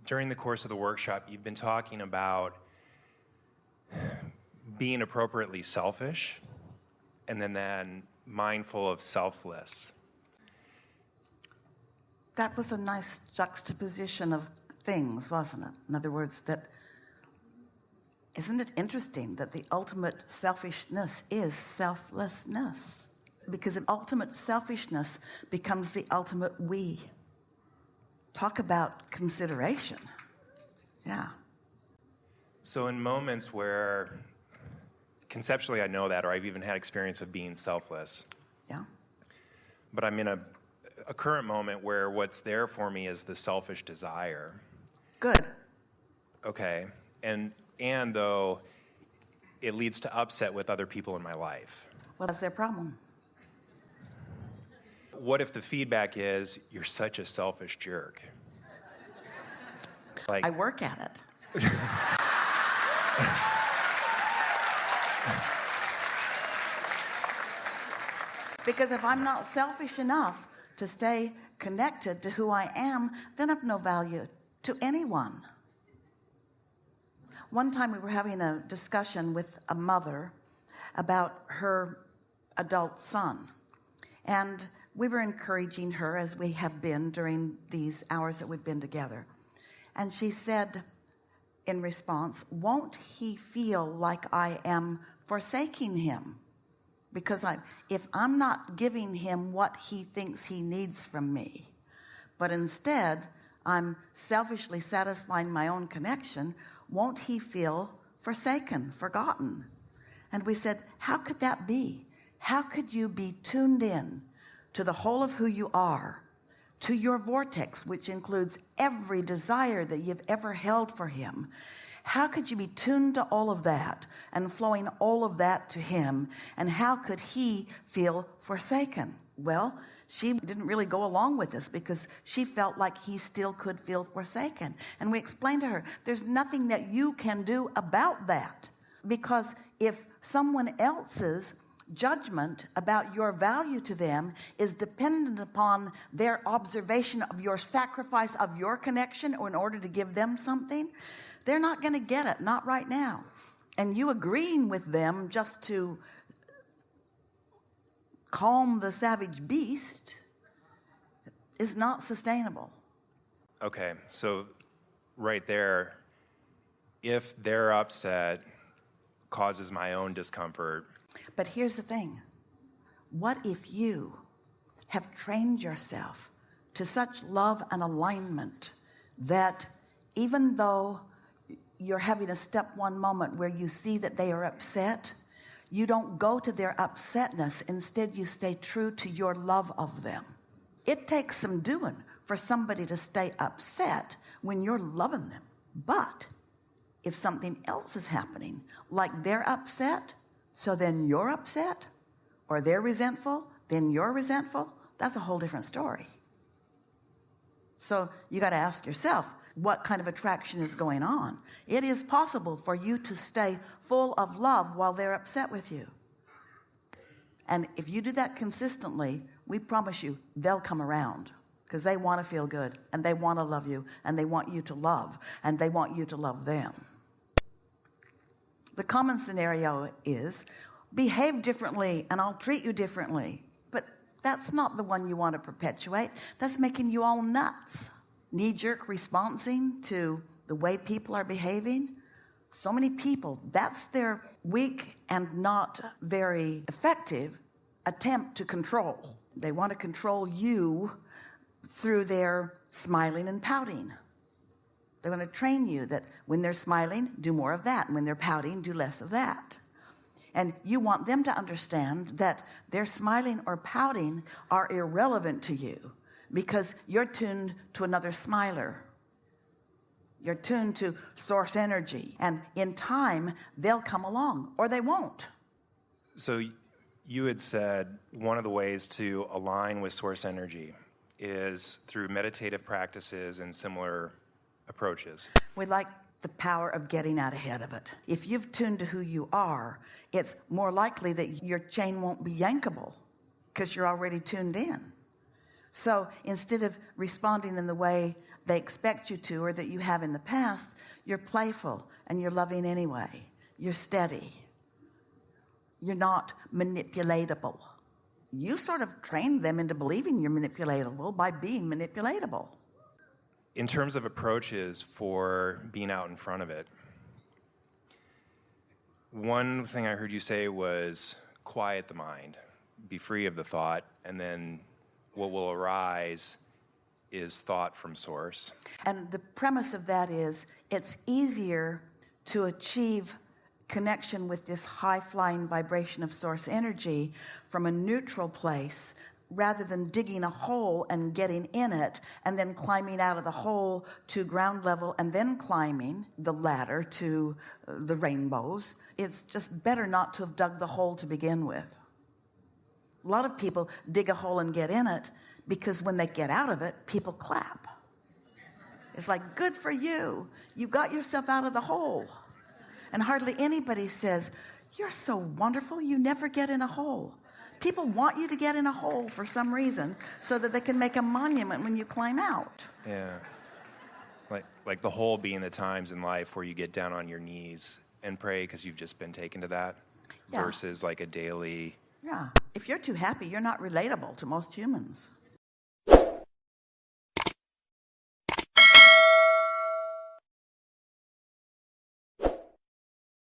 during the course of the workshop, you've been talking about being appropriately selfish and then mindful of selfless. That was a nice juxtaposition of things, wasn't it? In other words, isn't it interesting that the ultimate selfishness is selflessness? Because the ultimate selfishness becomes the ultimate we. Talk about consideration. Yeah. So in moments where conceptually I know that, or I've even had experience of being selfless. Yeah. But I'm in a current moment where what's there for me is the selfish desire. Good. Okay. And though it leads to upset with other people in my life. Well, that's their problem. What if the feedback is, you're such a selfish jerk? I work at it. Because if I'm not selfish enough to stay connected to who I am, then I've no value to anyone. One time we were having a discussion with a mother about her adult son. And we were encouraging her, as we have been during these hours that we've been together. And she said in response, won't he feel like I am forsaking him? Because if I'm not giving him what he thinks he needs from me, but instead I'm selfishly satisfying my own connection, won't he feel forsaken, forgotten? And we said, how could that be? How could you be tuned in to the whole of who you are, to your vortex, which includes every desire that you've ever held for him? How could you be tuned to all of that and flowing all of that to him? And how could he feel forsaken? Well, she didn't really go along with this because she felt like he still could feel forsaken. And we explained to her, there's nothing that you can do about that. Because if someone else's judgment about your value to them is dependent upon their observation of your sacrifice of your connection or in order to give them something, they're not going to get it, not right now. And you agreeing with them just to calm the savage beast is not sustainable. Okay, so right there, if their upset causes my own discomfort. But here's the thing. What if you have trained yourself to such love and alignment that even though you're having a step one moment where you see that they are upset, you don't go to their upsetness. Instead, you stay true to your love of them. It takes some doing for somebody to stay upset when you're loving them. But if something else is happening, like they're upset, so then you're upset, or they're resentful, then you're resentful, that's a whole different story. So you got to ask yourself, what kind of attraction is going on? It is possible for you to stay full of love while they're upset with you. And if you do that consistently, we promise you they'll come around because they want to feel good and they want to love you and they want you to love and they want you to love them. The common scenario is behave differently and I'll treat you differently. But that's not the one you want to perpetuate. That's making you all nuts. Knee-jerk responding to the way people are behaving. So many people, that's their weak and not very effective attempt to control. They want to control you through their smiling and pouting. They want to train you that when they're smiling, do more of that. And when they're pouting, do less of that. And you want them to understand that their smiling or pouting are irrelevant to you because you're tuned to another smiler. You're tuned to source energy. And in time, they'll come along or they won't. So you had said one of the ways to align with source energy is through meditative practices and similar approaches. We like the power of getting out ahead of it. If you've tuned to who you are, it's more likely that your chain won't be yankable because you're already tuned in. So instead of responding in the way they expect you to or that you have in the past, you're playful and you're loving anyway. You're steady. You're not manipulatable. You sort of trained them into believing you're manipulatable by being manipulatable. In terms of approaches for being out in front of it, one thing I heard you say was quiet the mind, be free of the thought, and then what will arise is thought from source. And the premise of that is it's easier to achieve connection with this high-flying vibration of source energy from a neutral place rather than digging a hole and getting in it and then climbing out of the hole to ground level and then climbing the ladder to the rainbows. It's just better not to have dug the hole to begin with. A lot of people dig a hole and get in it because when they get out of it, people clap. It's like, good for you. You got yourself out of the hole. And hardly anybody says, you're so wonderful, you never get in a hole. People want you to get in a hole for some reason so that they can make a monument when you climb out. Yeah. Like the hole being the times in life where you get down on your knees and pray because you've just been taken to that versus like a daily... Yeah. If you're too happy, you're not relatable to most humans.